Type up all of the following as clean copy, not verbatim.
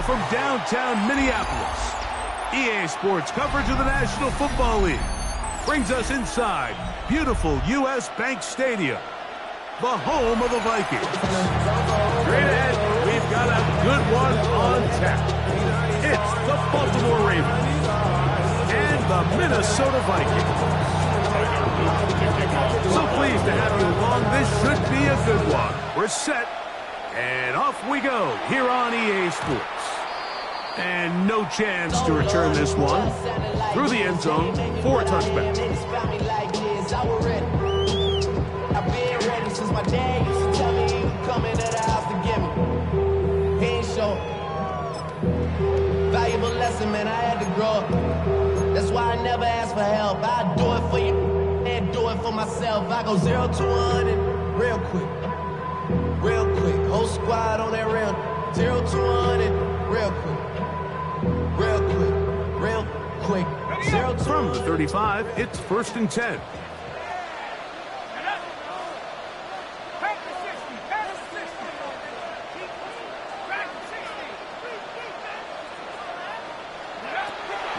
Now from downtown Minneapolis, EA Sports coverage of the National Football League brings us inside beautiful U.S. Bank Stadium, the home of the Vikings. Straight ahead, we've got a good one on tap. It's the Baltimore Ravens and the Minnesota Vikings. So pleased to have you along. This should be a good one. We're set, and off we go here on EA Sports. And no chance to return this one through the end zone for a touchback. I've been ready since my dad used to tell me he would come into the house to get me. He ain't show. Valuable lesson, man, I had to grow up. That's why I never ask for help. I do it for you and do it for myself. I go 0 to 100 real quick. Real quick. Whole squad on that rail. 0 to 100 real quick. Real quick. Real quick. 0 to From the 35, it's 1st and 10.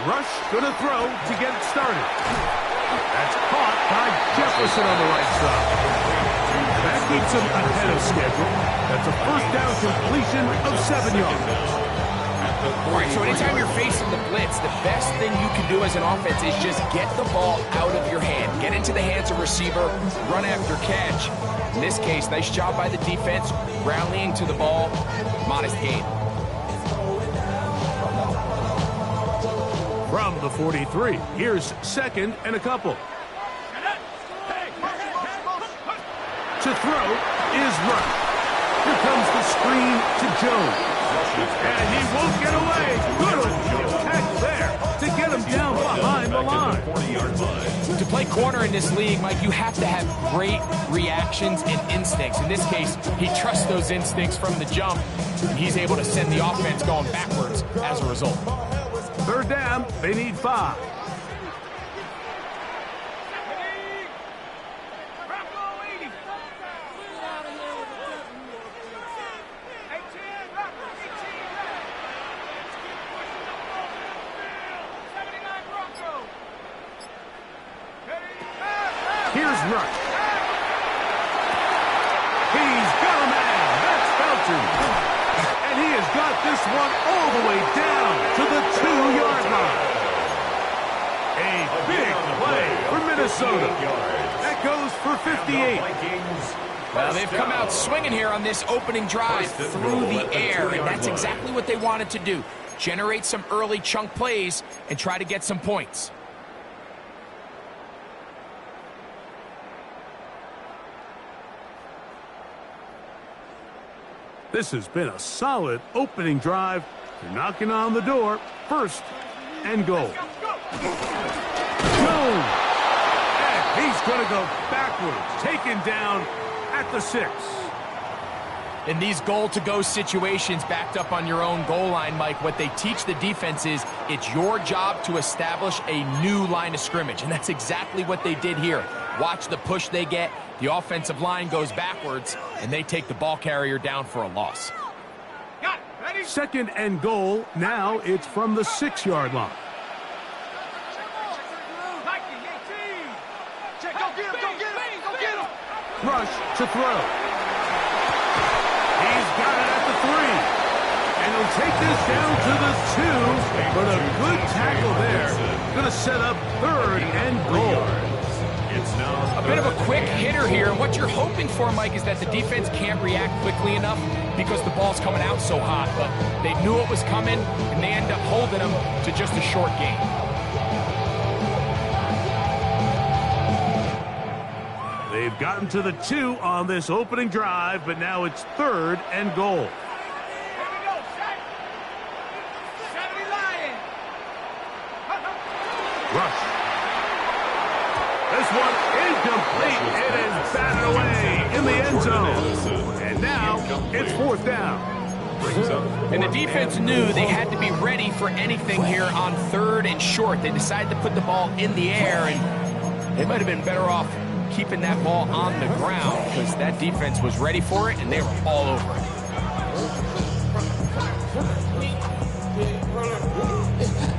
Rush gonna throw to get it started. That's caught by Jefferson on the right side. That keeps him ahead of schedule. That's a 1st down completion of 7 yards. All right, so anytime you're facing the blitz, the best thing you can do as an offense is just get the ball out of your hand. Get into the hands of receiver, run after catch. In this case, nice job by the defense, rallying to the ball, modest gain. From the 43, here's 2nd and a couple. To throw is Rush. Here comes the screen to Jones. And he won't get away. Good attack there to get him down behind the line. To play corner in this league, Mike, you have to have great reactions and instincts. In this case, he trusts those instincts from the jump, and he's able to send the offense going backwards as a result. 3rd down, they need 5. Here's Rush. He's got a man. That's Felton. And he has got this one all the way down to the 2-yard line. A big play for Minnesota. That goes for 58. Well, they've come out swinging here on this opening drive through the air, and that's exactly what they wanted to do. Generate some early chunk plays and try to get some points. This has been a solid opening drive. They're knocking on the door. 1st and goal. Jones. And he's going to go backwards. Taken down at the 6. In these goal-to-go situations backed up on your own goal line, Mike, what they teach the defense is it's your job to establish a new line of scrimmage, and that's exactly what they did here. Watch the push they get. The offensive line goes backwards, and they take the ball carrier down for a loss. 2nd and goal. Now it's from the 6-yard line. Rush to throw. He's got it at the 3. And he'll take this down to the 2. But a good tackle there. Going to set up 3rd and goal. A bit of a quick hitter here, and what you're hoping for, Mike, is that the defense can't react quickly enough because the ball's coming out so hot. But they knew it was coming, and they end up holding them to just a short gain. They've gotten to the 2 on this opening drive, but now it's 3rd and goal. Rush. This one incomplete. It is batted away in the end zone. And now it's 4th down. And the defense knew they had to be ready for anything here on 3rd and short. They decided to put the ball in the air, and they might have been better off keeping that ball on the ground because that defense was ready for it, and they were all over it.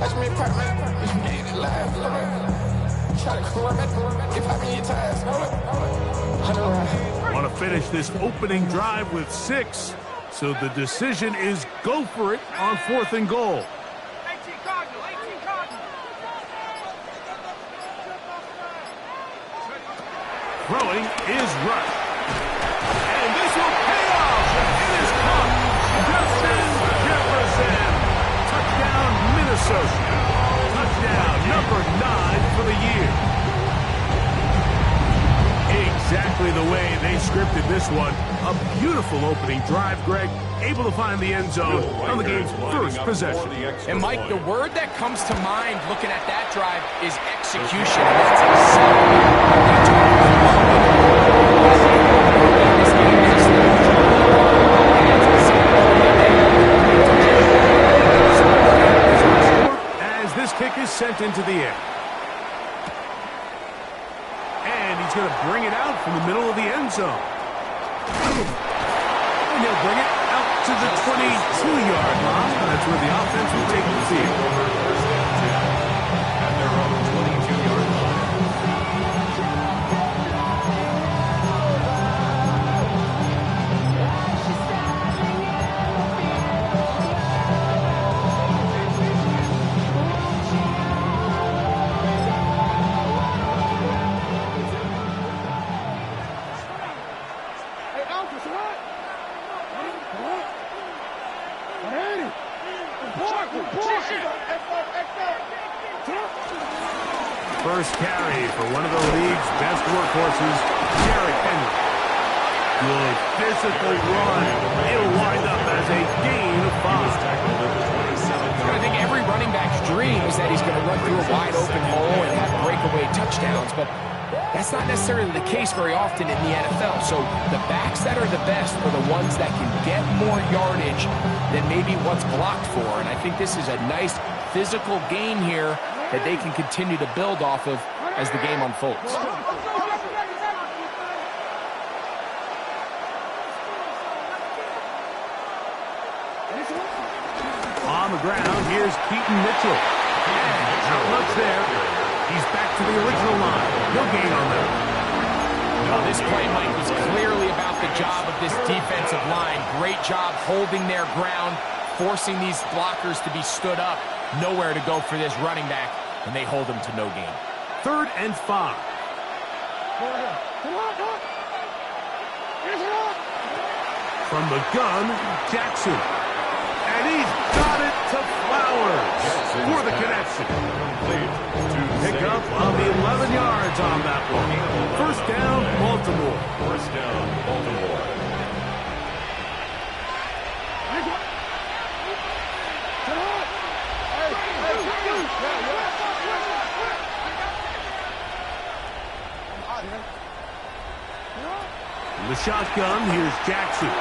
Watch me pop, man. If you get it live, try to come up, if I mean your ties, Want to finish this opening drive with 6, so the decision is go for it on 4th and goal. Throwing is Rush. And this will pay off. It is caught. Justin Jefferson. Touchdown, Minnesota. Touchdown, number 9 for the year. Exactly the way they scripted this one. A beautiful opening drive, Greg. Able to find the end zone on the game's first possession. And, Mike, the word that comes to mind looking at that drive is execution. That's exactly as this kick is sent into the air. And he's going to bring it out from the middle of the end zone. And he'll bring it out to the 22-yard line. That's where the offense will take the field. At their own 22-yard line. First carry for one of the league's best workhorses, Derrick Henry. Good physical run. It'll wind up as a gain of 5. I think every running back's dream is that he's going to run through a wide open hole and have breakaway touchdowns, but that's not necessarily the case very often in the NFL. So the backs that are the best are the ones that can get more yardage than maybe what's blocked for. And I think this is a nice physical gain here that they can continue to build off of as the game unfolds. On the ground, here's Keaton Mitchell. And not much there. He's back to the original line. No gain on that. Well, this play, Mike, was clearly about the job of this defensive line. Great job holding their ground, forcing these blockers to be stood up. Nowhere to go for this running back, and they hold him to no gain. 3rd and 5. From the gun, Jackson. And he's got it to Flowers for the connection. Pick up on the 11 yards on that one. First down, Baltimore. First down, Baltimore. In the shotgun, here's Jackson.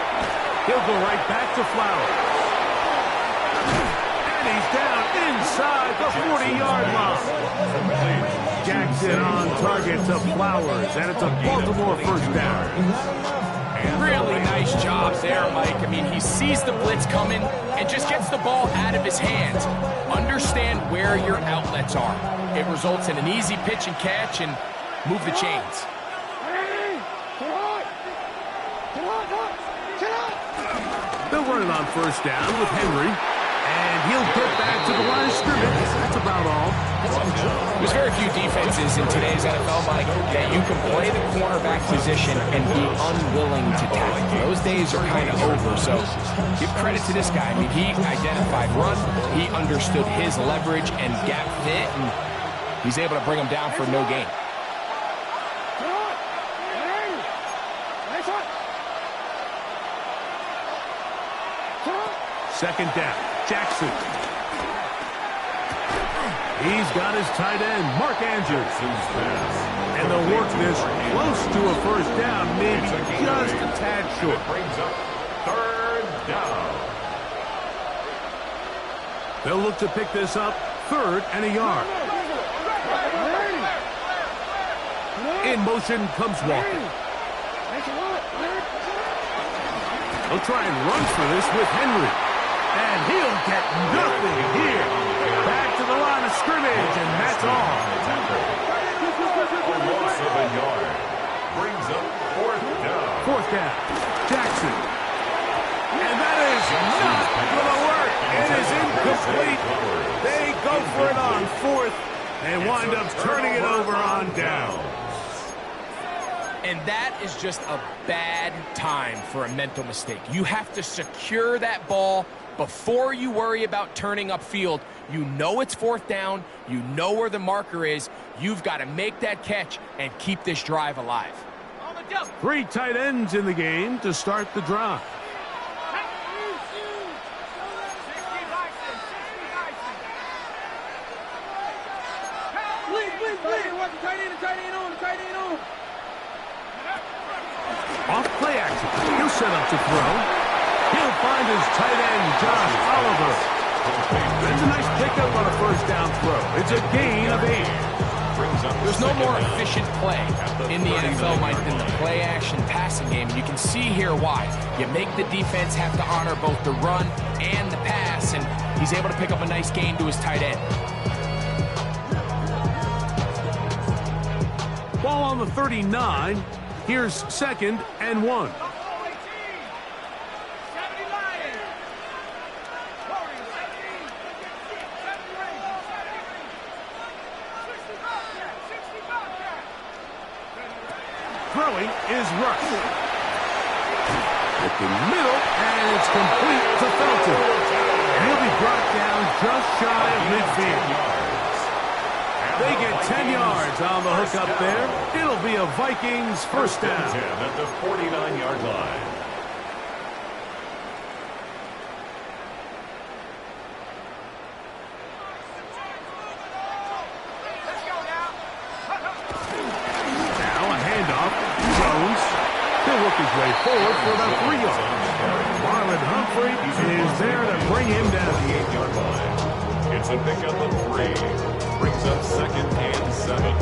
He'll go right back to Flowers. And he's down inside the 40-yard line. Jackson on target to Flowers, and it's a Baltimore first down. Really nice job there, Mike. I mean, he sees the blitz coming and just gets the ball out of his hands. Understand where your outlets are. It results in an easy pitch and catch and move the chains. They'll run it on first down with Henry. And he'll get back to the line of scrimmage. That's about all. There's very few defenses in today's NFL, Mike, that you can play the cornerback position and be unwilling to tackle. Those days are kind of over, so give credit to this guy. I mean, he identified run, he understood his leverage and gap fit, and he's able to bring him down for no gain. Second down, Jackson. He's got his tight end, Mark Andrews. And they'll work this close to a first down, maybe just a tad short. Brings up 3rd down. They'll look to pick this up 3rd and a yard. In motion comes Walker. They'll try and run for this with Henry. And he'll get nothing here. Back to to the line of scrimmage, and that's all. A loss of a yard. Brings up fourth down. Fourth down. Jackson. And that is not going to work. It is incomplete. They go for it on fourth and wind up turning it over on down. And that is just a bad time for a mental mistake. You have to secure that ball before you worry about turning upfield. You know it's fourth down. You know where the marker is. You've got to make that catch and keep this drive alive. 3 tight ends in the game to start the drive. Off play action. He'll set up to throw. He'll find his tight end, Josh Oliver. That's a nice pickup on a first down throw. It's a gain of 8. There's no more efficient play in the NFL, Mike, than the play-action passing game. And you can see here why. You make the defense have to honor both the run and the pass, and he's able to pick up a nice gain to his tight end. Ball on the 39. Here's 2nd and 1. Throwing is Rush. At the middle, and it's complete to Felton. And he'll be brought down just shy of midfield. They get 10 yards on the hook up there. It'll be a Vikings first down. 10 at the 49-yard line. He'll work his way forward for about 3 yards. Marlon Humphrey is there to bring him down. 8-yard line. It's a pickup of 3. Brings up 2nd and 7.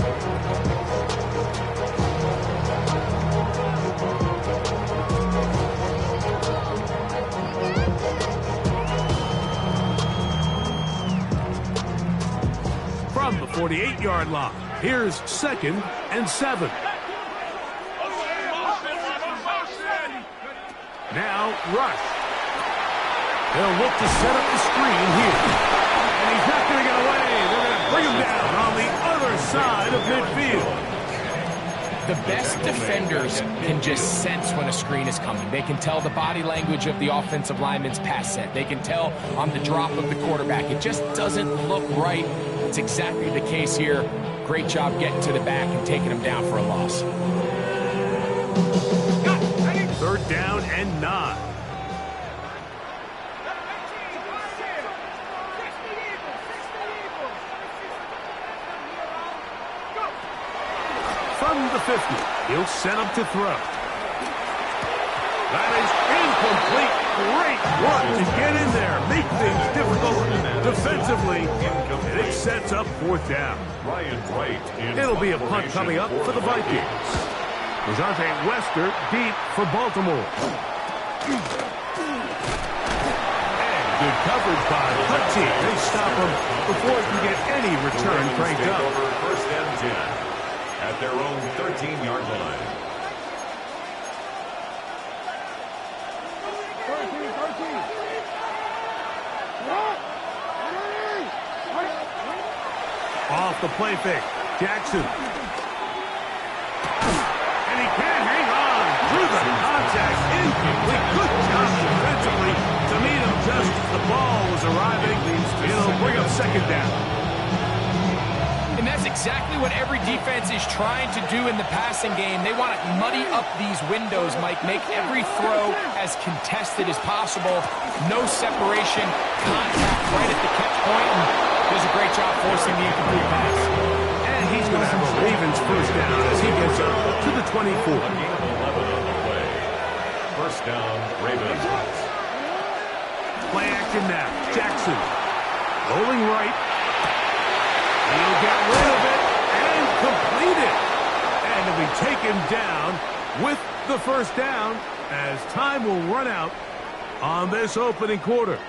From the 48-yard line, here's 2nd and 7. Now, Rush. They'll look to set up the screen here. And he's not going to get away. They're going to bring him down on the other side of midfield. The best defenders can just sense when a screen is coming. They can tell the body language of the offensive lineman's pass set. They can tell on the drop of the quarterback. It just doesn't look right. It's exactly the case here. Great job getting to the back and taking him down for a loss. 3rd down and 9. From the 50, he'll set up to throw. That is incomplete. Great work to get in there, make things difficult defensively, and it sets up 4th down. It'll be a punt coming up for the Vikings. Dejounte Wester deep for Baltimore. And good coverage by Hutchie. They stop him before he can get any return cranked up. Over 1st and 10 at their own 13-yard line. Off the play fake, Jackson. Can't hang on through the contact. Incomplete. Good job defensively to meet him just as the ball was arriving. It'll bring up 2nd down. And that's exactly what every defense is trying to do in the passing game. They want to muddy up these windows, Mike. Make every throw as contested as possible. No separation. Contact right at the catch point. And does a great job forcing the incomplete pass. He's going to have a Ravens first down as he gets up to the 24. 11 on the play. First down, Ravens. Play action now. Jackson rolling right. He'll get rid of it and complete it. And he'll be taken down with the first down as time will run out on this opening quarter.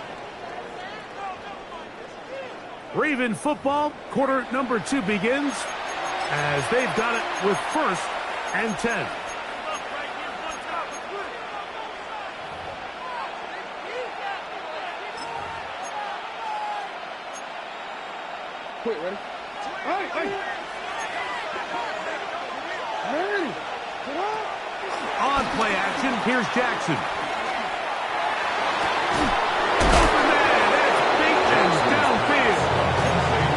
Raven football, quarter number 2 begins as they've got it with 1st and 10. Quick, ready? Hey! Ready? On play action, here's Jackson. Open man, that's Vikings downfield.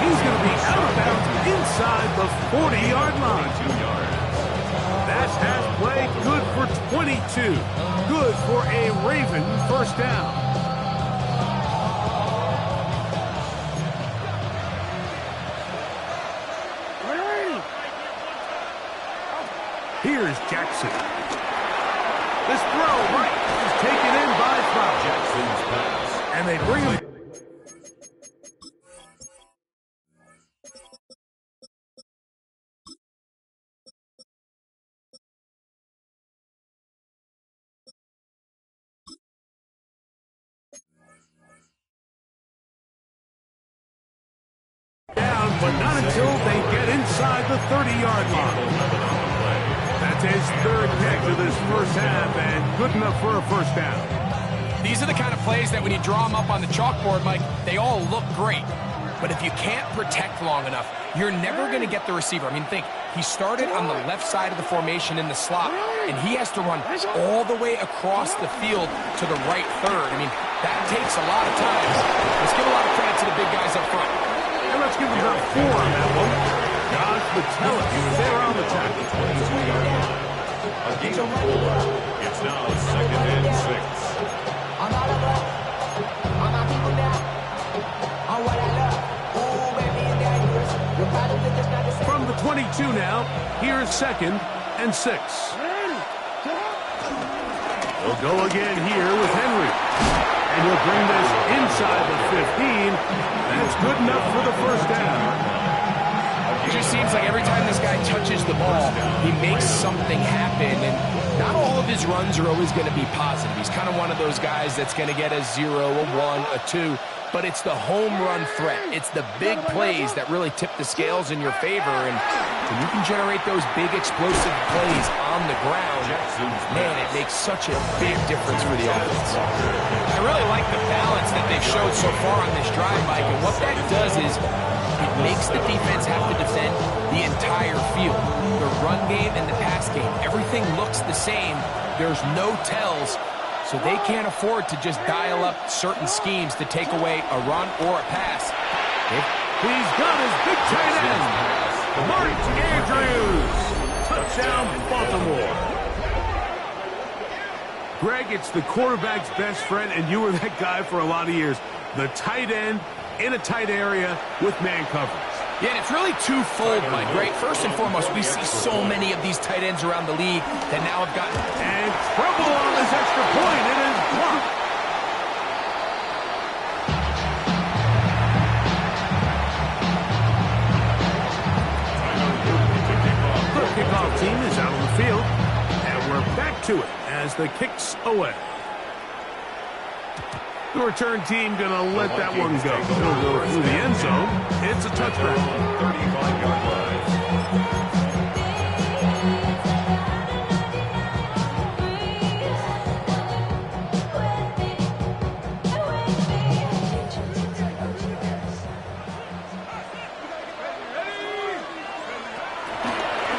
He's going to be out of bounds inside the 40-yard line. 2 yards. That has play good for 22. Good for a Raven first down. Here's Jackson. This throw right is taken in by Flower. Jackson's pass. And they bring him. Down, but not until they get inside the 30-yard line. That's his 3rd catch of this first half, and good enough for a first down. These are the kind of plays that when you draw them up on the chalkboard, Mike, they all look great. But if you can't protect long enough, you're never going to get the receiver. I mean, think, he started on the left side of the formation in the slot, and he has to run all the way across the field to the right third. I mean, that takes a lot of time. Let's give a lot of credit to the big guys up front. And let's give him about 4 on that one. Josh Metellus there on the tackle. 22-yard line. A gain of 4. It's now 2nd and 6. From the 22 now, here's 2nd and 6. We'll go again here with Henry. And he'll bring this inside the 15. That's good enough for the first down. It just seems like every time this guy touches the ball, he makes something happen, and not all of his runs are always going to be positive. He's kind of one of those guys that's going to get a 0, a 1, a 2, but it's the home run threat. It's the big plays that really tip the scales in your favor, and when you can generate those big explosive plays on the ground, man, it makes such a big difference for the offense. I really like the balance that they've showed so far on this drive, Mike, and what that does is it makes the defense have to defend the entire field. The run game and the pass game, everything looks the same. There's no tells, so they can't afford to just dial up certain schemes to take away a run or a pass. He's got his big tight end, Mark Andrews. Touchdown, Baltimore. Greg, it's the quarterback's best friend, and you were that guy for a lot of years. The tight end in a tight area with man coverage. Yeah, and it's really twofold, Mike, right? First and foremost, we see so many of these tight ends around the league that now have gotten... And trouble on this extra point. It is blocked. The kickoff team is out on the field, and we're back to it as the kick's away. The return team going to let that one go. It'll go through the end zone. It's a touchback. 35-yard line.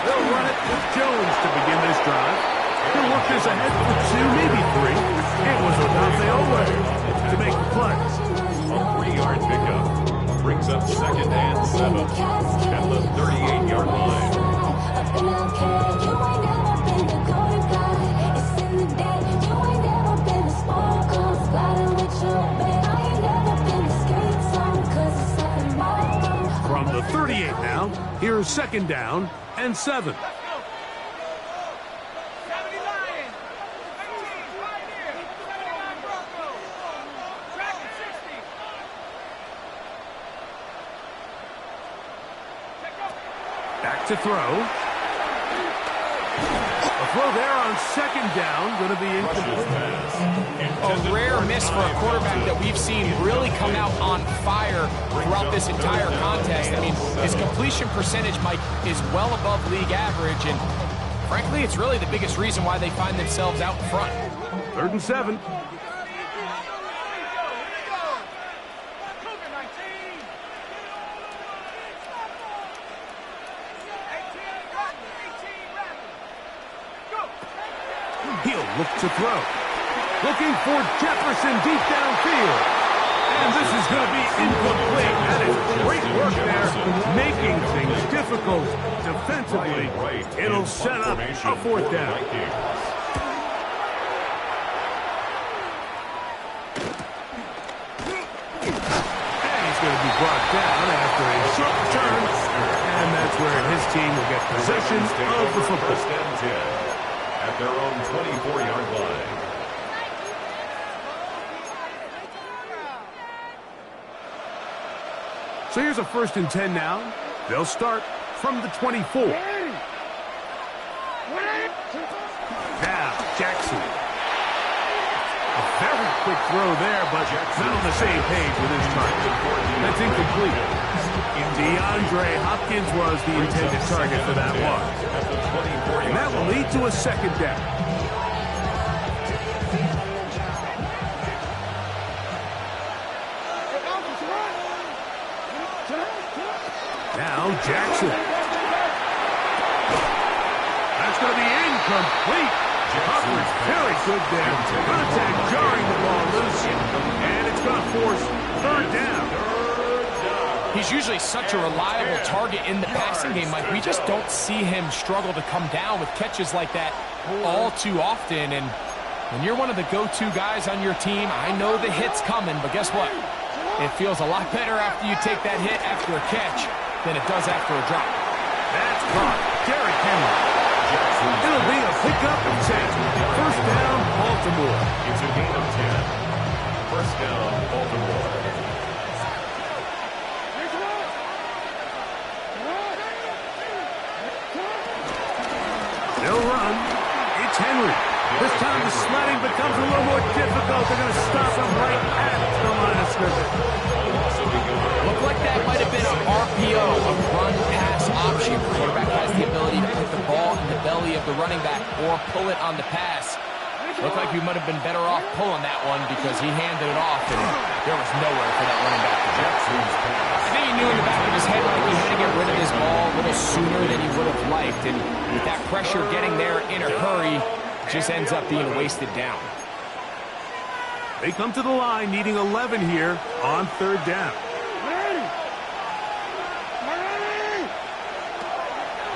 They'll run it with Jones to begin this drive. He'll work this ahead for 2, maybe 3. It was Odave Owe to make the play. A 3-yard pickup brings up 2nd and 7 at the 38-yard line. From the 38 now, here's 2nd down and 7. Back to throw. A throw there on second down, going to be incomplete. A rare miss for a quarterback that we've seen really come out on fire throughout this entire contest. I mean, his completion percentage, Mike, is well above league average, and frankly, it's really the biggest reason why they find themselves out front. 3rd and 7. He'll look to throw. Looking for Jefferson deep downfield. And this is going to be incomplete. That is great work there, making things difficult defensively. It'll set up a 4th down. And he's going to be brought down after a short return. And that's where his team will get possession of the football. At their own 24-yard line. So here's a 1st and 10 now. They'll start from the 24. Now, Jackson. A very quick throw there, but not on the same page with his target. That's incomplete. DeAndre Hopkins was the intended target for that one. And that will lead to a 2nd down. Now Jackson. That's going to be incomplete. Hopkins very good there. Good attack, jarring the ball loose. And it's going to force 3rd down. He's usually such a reliable target in the passing game, Mike. We just don't see him struggle to come down with catches like that all too often. And when you're one of the go-to guys on your team, I know the hit's coming, but guess what? It feels a lot better after you take that hit after a catch than it does after a drop. That's caught. Derrick Henry. It'll be a pickup of 10. 1st down, Baltimore. It's a gain of 10. 1st down, Baltimore. They'll run. It's Henry. This time the sledding becomes a little more difficult. They're going to stop him right at the line of scrimmage. Looked like that might have been an RPO, a run-pass option. The quarterback has the ability to put the ball in the belly of the running back or pull it on the pass. Looked like he might have been better off pulling that one because he handed it off, and there was nowhere for that running back to go. I think he knew in the back of his head like he had to get rid of this ball a little sooner than he would have liked, and with that pressure getting there in a hurry, just ends up being wasted down. They come to the line needing 11 here on 3rd down.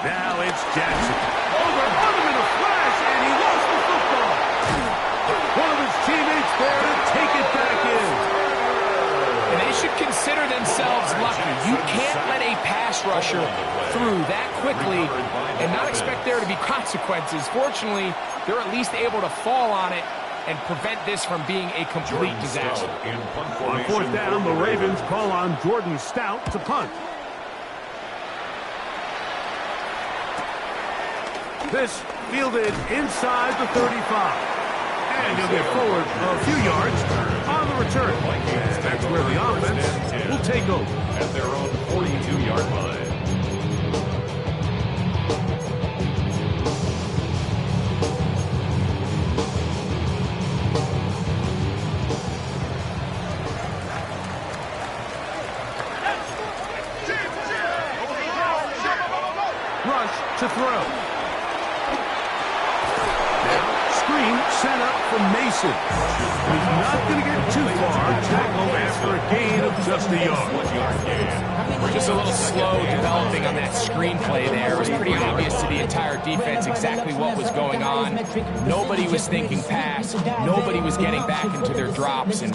Now it's Jackson. Over on him in a flash, and he lost the football. One of his teammates there to take it back in. And they should consider themselves lucky. You can't let a pass rusher through that quickly and not expect there to be consequences. Fortunately, they're at least able to fall on it and prevent this from being a complete disaster. On 4th down, the Ravens call on Jordan Stout to punt. This fielded inside the 35. And he'll get forward a few yards on the return. And that's where the offense will take over. At their own 42-yard line. Rush to throw. Screen set up for Mason. He's not going to get too far. Tackle after a gain of just a yard. We're just a little slow developing on that screenplay there. It was pretty obvious to the entire defense exactly what was going on. Nobody was thinking pass. Nobody was getting back into their drops, and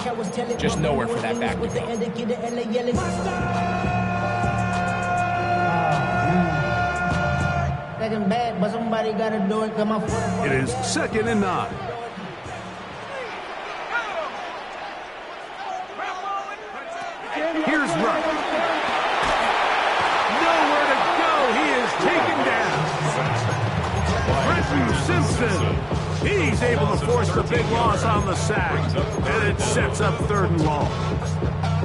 just nowhere for that back to go. Bad, but somebody gotta do it. Come on. It is 2nd and 9. Here's Rush. Nowhere to go. He is taken down. Pressure to Simpson. He's able to force the big loss on the sack, and it sets up 3rd and long.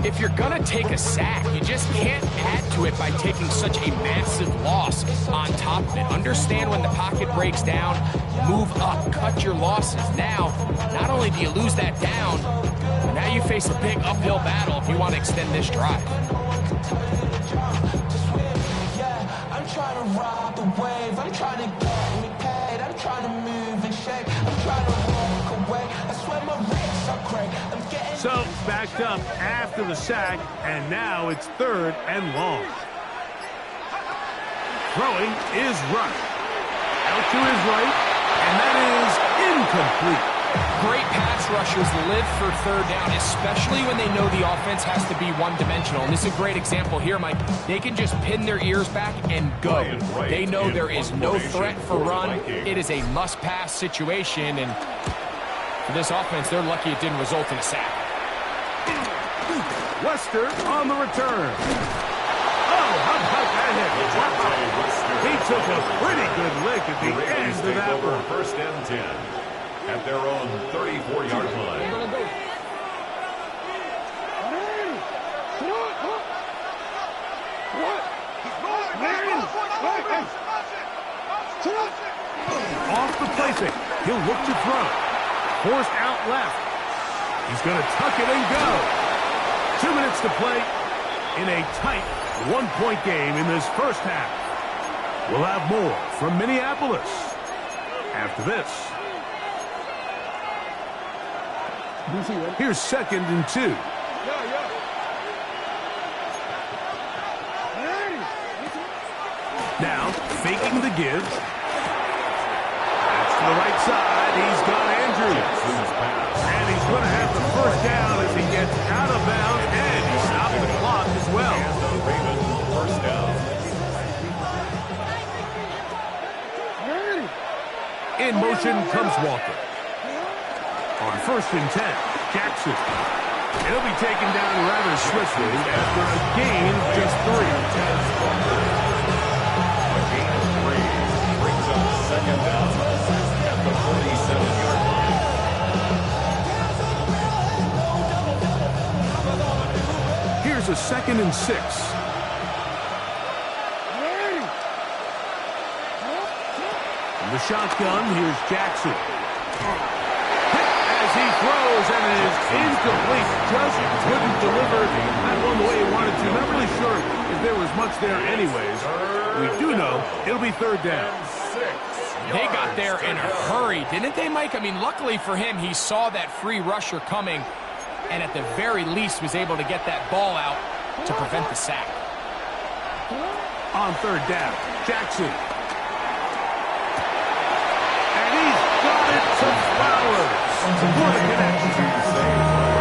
If you're going to take a sack, you just can't add to it by taking such a massive loss on top of it. Understand when the pocket breaks down, move up, cut your losses. Now, not only do you lose that down, but now you face a big uphill battle if you want to extend this drive. I'm trying to ride the wave, I'm trying to get me paid, I'm trying to move and shake, I'm trying to walk away, I swear my wrists are cracked, I'm getting... So, backed up after the sack, and now it's 3rd and long. Throwing is Rush. Out to his right, and that is incomplete. Great pass rushers live for 3rd down, especially when they know the offense has to be one-dimensional. And this is a great example here, Mike. They can just pin their ears back and go. They know there is no threat for run. It is a must-pass situation, and for this offense, they're lucky it didn't result in a sack. Wester on the return. Oh, how about that hit? Wow. He took a pretty good lick at the end of that one. 1st and 10 at their own 34-yard line. Off the play fake. He'll look to throw. Forced out left. He's going to tuck it and go. 2 minutes to play in a tight 1-point game in this first half. We'll have more from Minneapolis after this. Here's 2nd and 2. Now, faking the give. That's to the right side. He's got Andrews. And he's going to have the 1st down as he gets out of bounds, and he stopped the clock as well. First down. In motion comes Walker. On 1st and 10, Jackson. He'll be taken down rather swiftly after a gain of just 3. A gain of 3 brings up 2nd down at the 47-yard line. Here's a 2nd and 6. From the shotgun, here's Jackson. As he throws, and it is incomplete. Just couldn't deliver that one the way he wanted to. Not really sure if there was much there anyways. We do know it'll be 3rd down. They got there in a hurry, didn't they, Mike? I mean, luckily for him, he saw that free rusher coming, and at the very least was able to get that ball out to prevent the sack. On 3rd down, Jackson. And he's got it to Flowers. What a connection.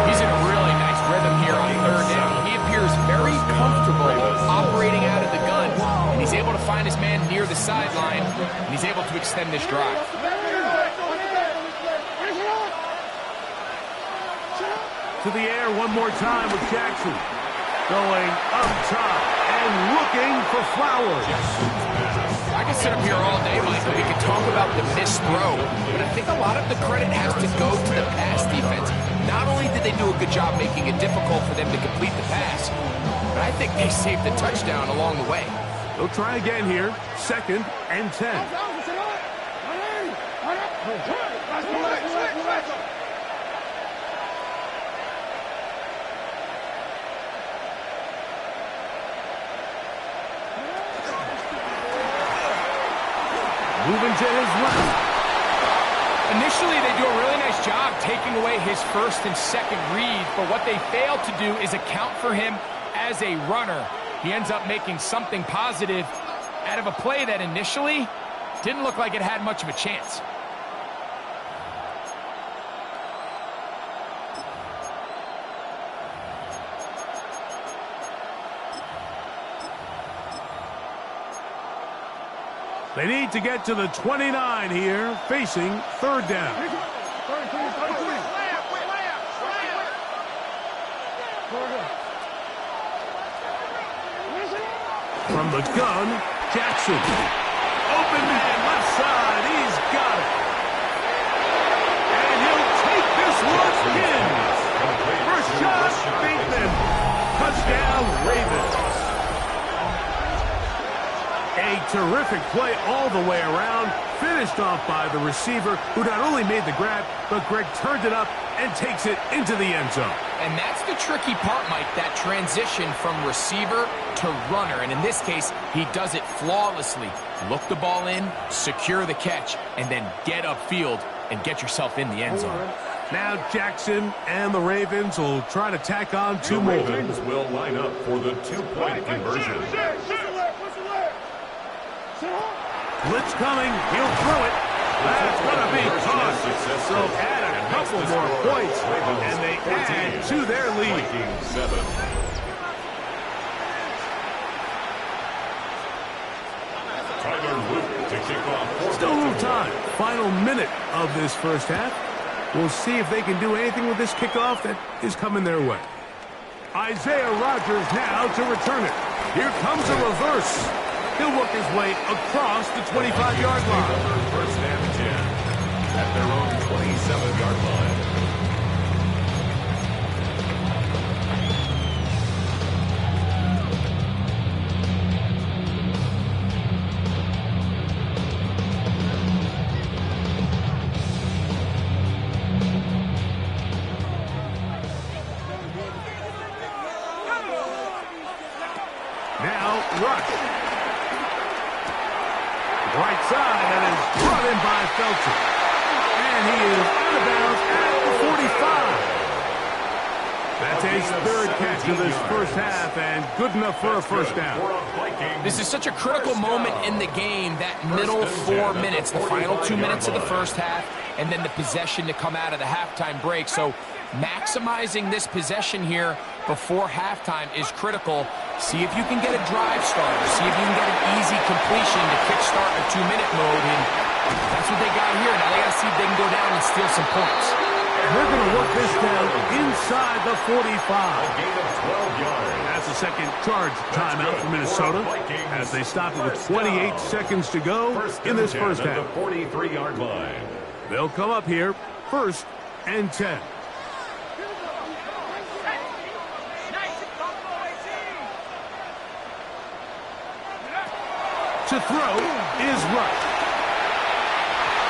He's in a really nice rhythm here on 3rd down. He appears very comfortable operating out of the gun, and he's able to find his man near the sideline, and he's able to extend this drive. To the air one more time with Jackson. Going up top and looking for Flowers. I could sit up here all day, Mike, and we could talk about the missed throw, but I think a lot of the credit has to go to the pass defense. Not only did they do a good job making it difficult for them to complete the pass, but I think they saved the touchdown along the way. They'll try again here. 2nd and 10. Moving to his left. Initially, they do a really nice job taking away his 1st and 2nd read, but what they fail to do is account for him as a runner. He ends up making something positive out of a play that initially didn't look like it had much of a chance. They need to get to the 29 here, facing 3rd down. From the gun, Jackson. Open man, left side. He's got Terrific play all the way around. Finished off by the receiver, who not only made the grab, but Greg turned it up and takes it into the end zone. And that's the tricky part, Mike, that transition from receiver to runner. And in this case, he does it flawlessly. Look the ball in, secure the catch, and then get upfield and get yourself in the end zone. Now Jackson and the Ravens will try to tack on two more. The Ravens will line up for the two-point conversion. Blitz coming. He'll throw it. That's going to be caught. So add a couple more points, and they add to their lead. Vikings 7. To kick off. Still a little time. Final minute of this first half. We'll see if they can do anything with this kickoff that is coming their way. Isaiah Rodgers now to return it. Here comes a reverse. He'll work his way across the 25-yard line. First and 10 at their own 27-yard line. Now, rush. Right side, and is brought in by Felton. And he is out of bounds at the 45. That's his third catch of this first half, and good enough for a first down. This is such a critical moment in the game, that middle 4 minutes, the final 2 minutes of the first half, and then the possession to come out of the halftime break. So maximizing this possession here before halftime is critical. See if you can get a drive starter. See if you can get an easy completion to kickstart a 2-minute mode. And that's what they got here. Now they got to see if they can go down and steal some points. They're going to work this down inside the 45. A gain of 12 yards. That's the second charge timeout for Minnesota as they stop it with 28 seconds to go in this first half. The 43-yard line. They'll come up here, 1st and 10. To throw is Rush.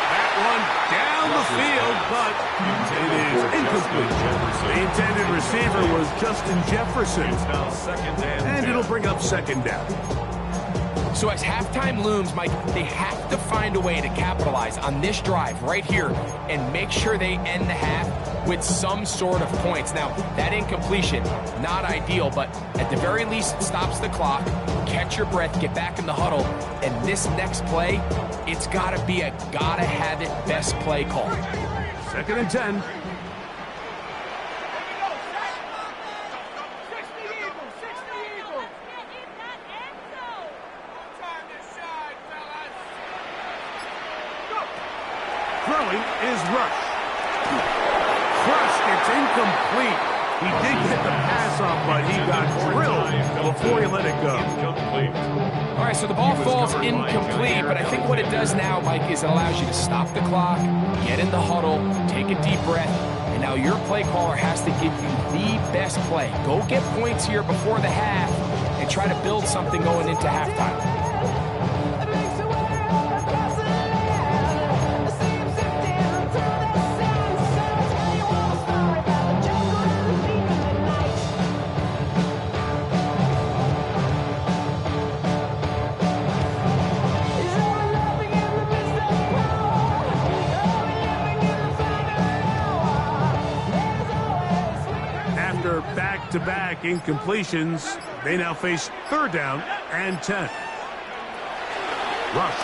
That one down the field, but it is incomplete. The intended receiver was Justin Jefferson. And it'll bring up second down. So as halftime looms, Mike, they have to find a way to capitalize on this drive right here and make sure they end the half with some sort of points. Now, that incompletion, not ideal, but at the very least, it stops the clock. Catch your breath, get back in the huddle, and this next play, it's got to be a gotta-have-it best play call. 2nd and 10. Throwing is Rush. Crushed, it's incomplete. He did get the pass off, but he got drilled before he let it go. All right, so the ball falls incomplete, but I think what it does now, Mike, is it allows you to stop the clock, get in the huddle, take a deep breath, and now your play caller has to give you the best play. Go get points here before the half and try to build something going into halftime. Back-to-back incompletions. They now face 3rd down and 10. Rush.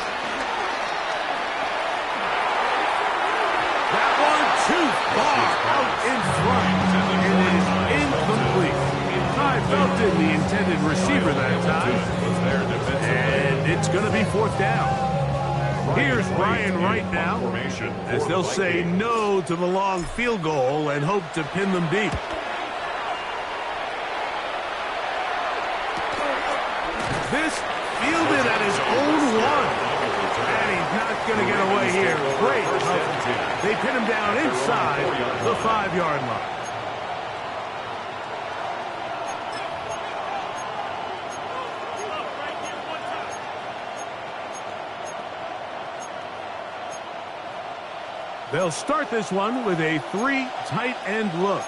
That one too far out in front. It is incomplete. Ty Felton, the intended receiver that time. And it's going to be 4th down. Here's Brian Wright now, as they'll say no to the long field goal and hope to pin them deep. This fielded at his own 1. And he's not going to get away here. Great coverage. They pin him down inside the 5-yard line. They'll start this one with a 3 tight end look.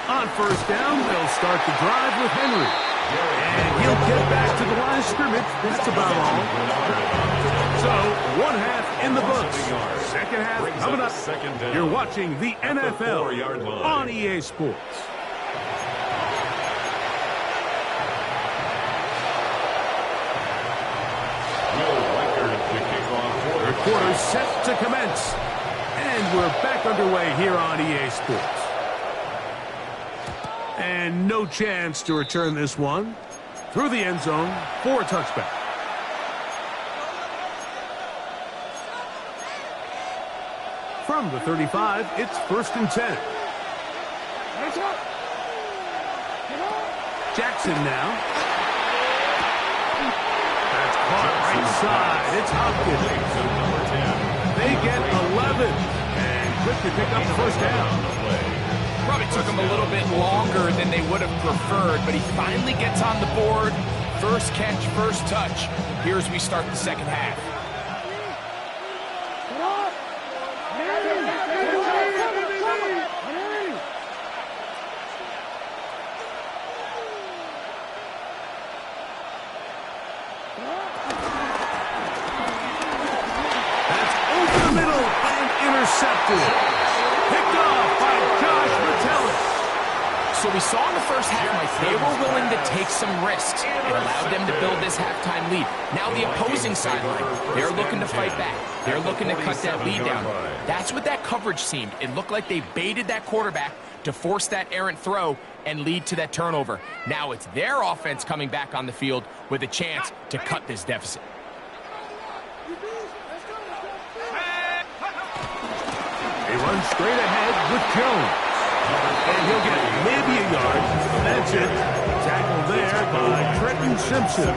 On first down, they'll start the drive with Henry. And he'll get back to the line of scrimmage. That's about all. So, one half in the books. Second half coming up. You're watching the NFL on EA Sports. Third quarter set to commence. And we're back underway here on EA Sports. And no chance to return this one through the end zone for a touchback. From the 35, it's 1st and 10. Jackson now. That's caught right side. It's Hopkins. They get 11 and quick to pick up the first down. Probably took him a little bit longer than they would have preferred, but he finally gets on the board. First catch, first touch. Here as we start the second half. That's over the middle and intercepted. Picked off by Josh Metellus. So we saw in the first half, Mike, they were willing to take some risks. It allowed them to build this halftime lead. Now the opposing sideline, they're looking to fight back. They're looking to cut that lead down. That's what that coverage seemed. It looked like they baited that quarterback to force that errant throw and lead to that turnover. Now it's their offense coming back on the field with a chance to cut this deficit. They run straight ahead with Jones. And he'll get maybe a yard. That's it. Tackled there by Trenton Simpson.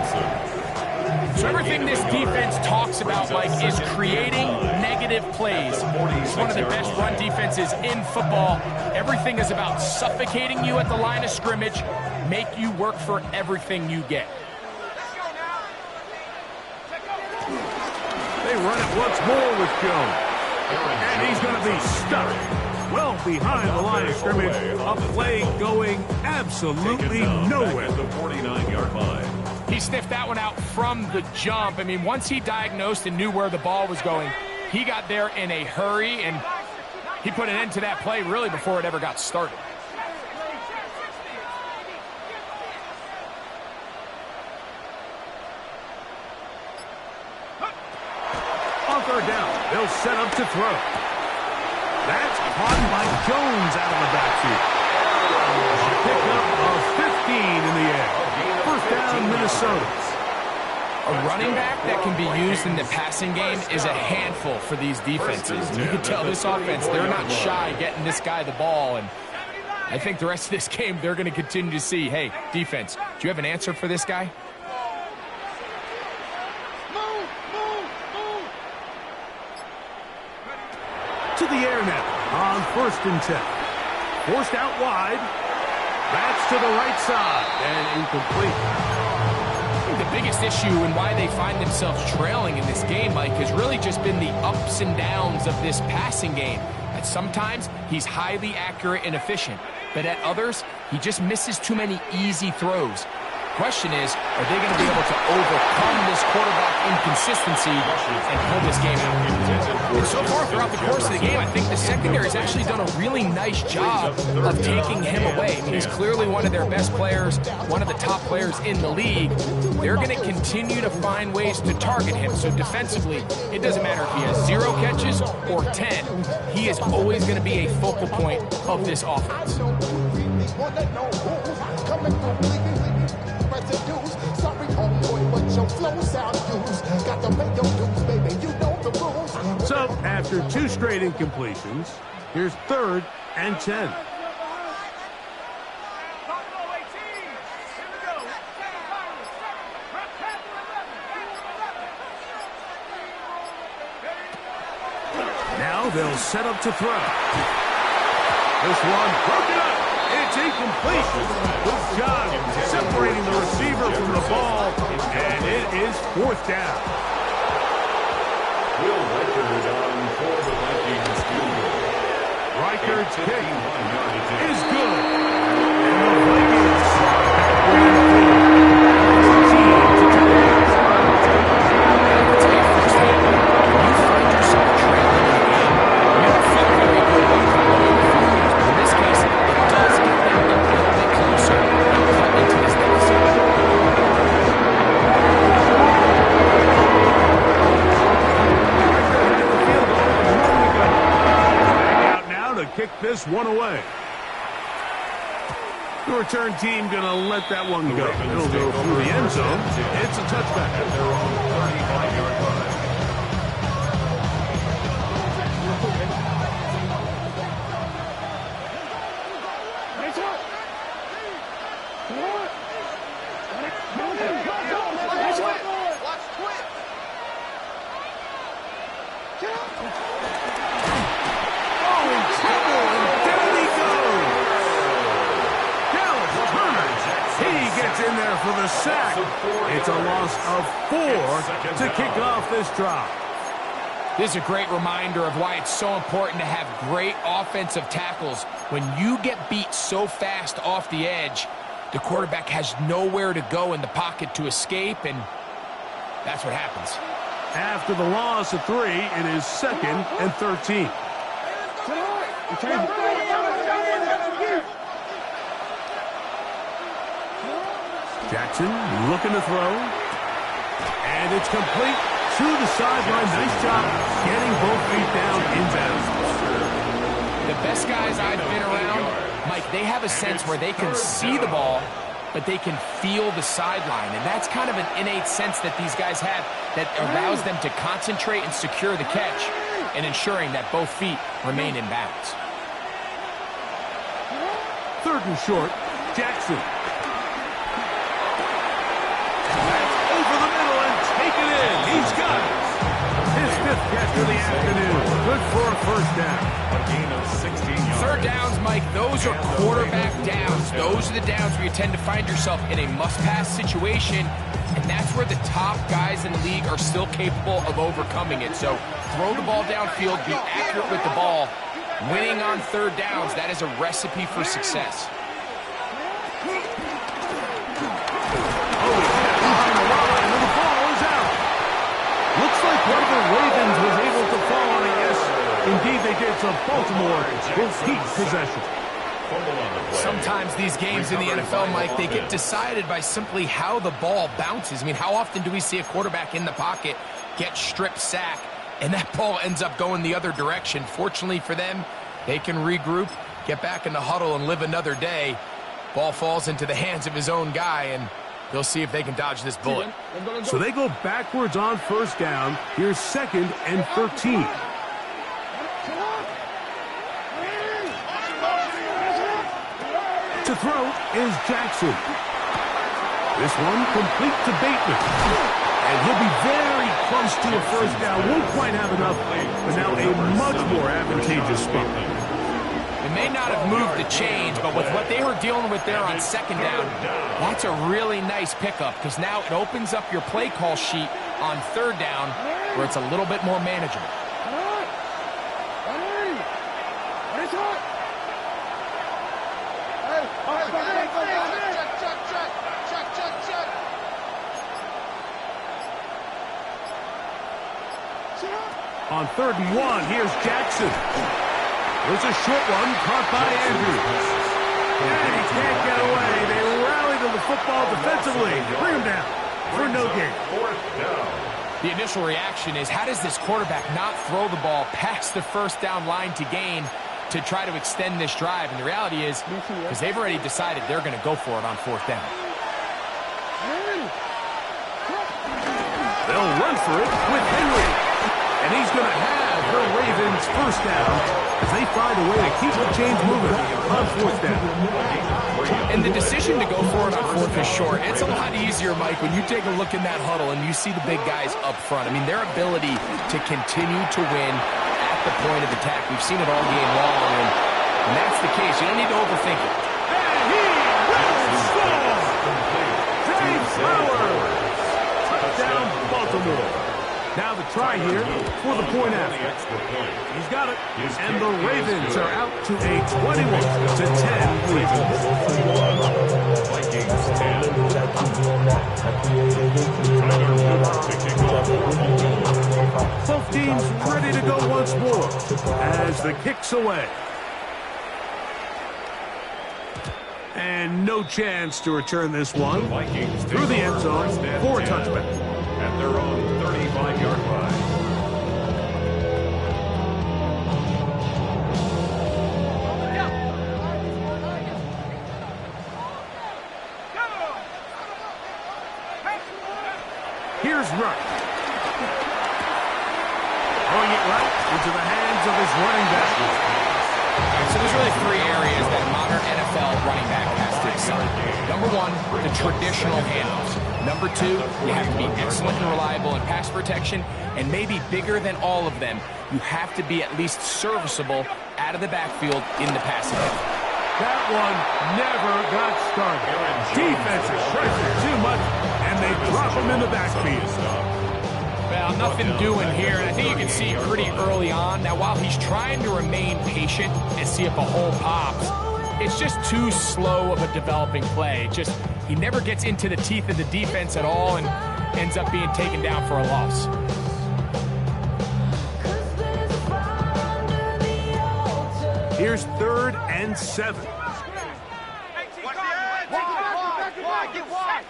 So everything this defense talks about, Mike, is creating negative plays. It's one of the best run defenses in football. Everything is about suffocating you at the line of scrimmage, make you work for everything you get. They run it once more with Jones. And he's going to be stuck well behind the line of scrimmage. A play going absolutely nowhere. The 49-yard line. He sniffed that one out from the jump. I mean, once he diagnosed and knew where the ball was going, he got there in a hurry, and he put an end to that play really before it ever got started. On third down, they'll set up to throw. That's caught by Jones out of the backfield. A pickup of 15 in the air. First down, Minnesota. A running back that can be used in the passing game is a handful for these defenses. And you can tell this offense, they're not shy getting this guy the ball. And I think the rest of this game, they're going to continue to see, hey, defense, do you have an answer for this guy? To the air now on 1st and 10. Forced out wide. That's to the right side and incomplete. I think the biggest issue and why they find themselves trailing in this game, Mike, has really just been the ups and downs of this passing game. At sometimes, he's highly accurate and efficient, but at others, he just misses too many easy throws. Question is, are they going to be able to overcome this quarterback inconsistency and pull this game out? And so far throughout the course of the game, I think the secondary has actually done a really nice job of taking him away. I mean, he's clearly one of their best players, one of the top players in the league. They're going to continue to find ways to target him. So defensively, it doesn't matter if he has 0 catches or 10. He is always going to be a focal point of this offense. So, after 2 straight incompletions, here's 3rd and 10. Now they'll set up to throw. This one broken up. It's incomplete. Good job separating the receiver is fourth down. Will Reichard on for the Vikings field goal. Reichard's kick 51 yardage. is good. And the Vikings back within 4. To tie it. I can tell you firsthand, when you find yourself trailing in a game, you don't feel very good about running away with field goals. But in this case, it does get them a little bit closer and cut into this deficit. Out now to kick this one away. The return team going to let that one go. It'll go through the end zone. It's a touchback. At their own 35-yard line. In there for the sack. It's a loss of 4 to kick off this drive. This is a great reminder of why it's so important to have great offensive tackles. When you get beat so fast off the edge, the quarterback has nowhere to go in the pocket to escape, and that's what happens. After the loss of 3, it is 2nd and 13. Jackson looking to throw. And it's complete to the sideline. Nice job getting both feet down inbounds. The best guys I've been around, Mike, they have a sense where they can see the ball, but they can feel the sideline. And that's kind of an innate sense that these guys have that allows them to concentrate and secure the catch and ensuring that both feet remain in bounds. 3rd and short, Jackson. He's got it. His 5th catch of the afternoon. Good for a first down. A gain of 16 yards. 3rd downs, Mike, those are quarterback downs. Those are the downs where you tend to find yourself in a must-pass situation, and that's where the top guys in the league are still capable of overcoming it. So throw the ball downfield, be accurate with the ball. Winning on 3rd downs, that is a recipe for success. Looks like one of the Ravens was able to fall on it. Yes, indeed they did. So Baltimore will keep possession. Sometimes these games in the NFL, Mike, they get decided by simply how the ball bounces. I mean, how often do we see a quarterback in the pocket get strip sack, and that ball ends up going the other direction? Fortunately for them, they can regroup, get back in the huddle, and live another day. Ball falls into the hands of his own guy, and they'll see if they can dodge this bullet. So they go backwards on 1st down. Here's 2nd and 13. To throw is Jackson. This one complete to Bateman. And he'll be very close to a first down. Won't quite have enough, but now a much more advantageous spot. They may not have moved the change, but with what they were dealing with there on 2nd down, that's a really nice pickup because now it opens up your play call sheet on 3rd down where it's a little bit more manageable. On 3rd and 1, here's Jackson. There's a short one caught by Andrews. And he can't get away. They rally to the football defensively. Bring him down for no gain. 4th down. The initial reaction is, how does this quarterback not throw the ball past the 1st down line to gain to try to extend this drive? And the reality is, because they've already decided they're going to go for it on 4th down. They'll run for it with Henry. And he's going to have the Ravens' 1st down as they find a way to keep the chains moving on 4th down. And the decision to go for it on 4th is short. It's a lot easier, Mike, when you take a look in that huddle and you see the big guys up front. I mean, their ability to continue to win at the point of attack. We've seen it all game long, and that's the case. You don't need to overthink it. And he will score! Zay Flowers! Touchdown try here for the point after. He's got it. And the Ravens are out to a 21-10 lead. Vikings 10. Both teams ready to go once more as the kick's away. And no chance to return this one through the end zone for a touchback. At their own 35-yard line. Here's Ruck. Throwing it right into the hands of his running back. So there's really three areas that a modern NFL running back has to excel. Number one, the traditional handoffs. Number two, you have to be excellent and reliable in pass protection. And maybe bigger than all of them, you have to be at least serviceable out of the backfield in the passing game. That one never got started. Defense is pressured too much, and they drop him in the backfield. Well, nothing doing here, and I think you can see pretty early on. Now, while he's trying to remain patient and see if a hole pops, it's just too slow of a developing play. He never gets into the teeth of the defense at all and ends up being taken down for a loss. Here's 3rd and 7. Get wide.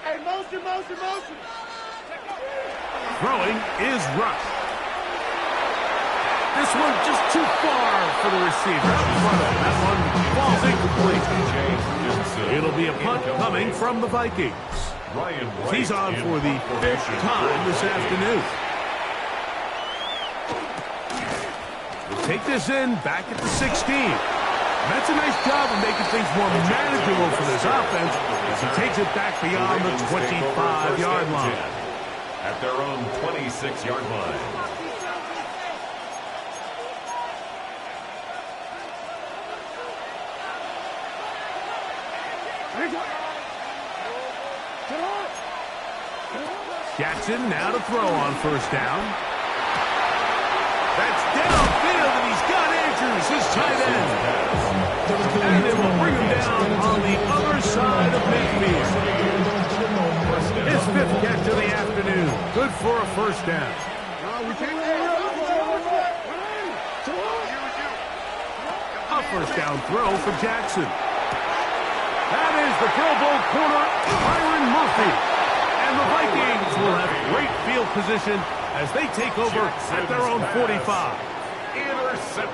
Hey, motion. Throwing is Rush. This one just too far for the receiver. That one falls incomplete. It'll be a punt coming from the Vikings. He's on for the 5th time this afternoon. We'll take this in back at the 16. That's a nice job of making things more manageable for this offense as he takes it back beyond the 25-yard line. At their own 26-yard line. Jackson now to throw on 1st down. That's downfield, and he's got Andrews, his tight end. And it will bring him down on the other side of midfield. His 5th catch of the afternoon. Good for a 1st down. A 1st down throw for Jackson. That is the Pro Bowl corner, Byron Murphy. And the Vikings will have great field position as they take over at their own 45.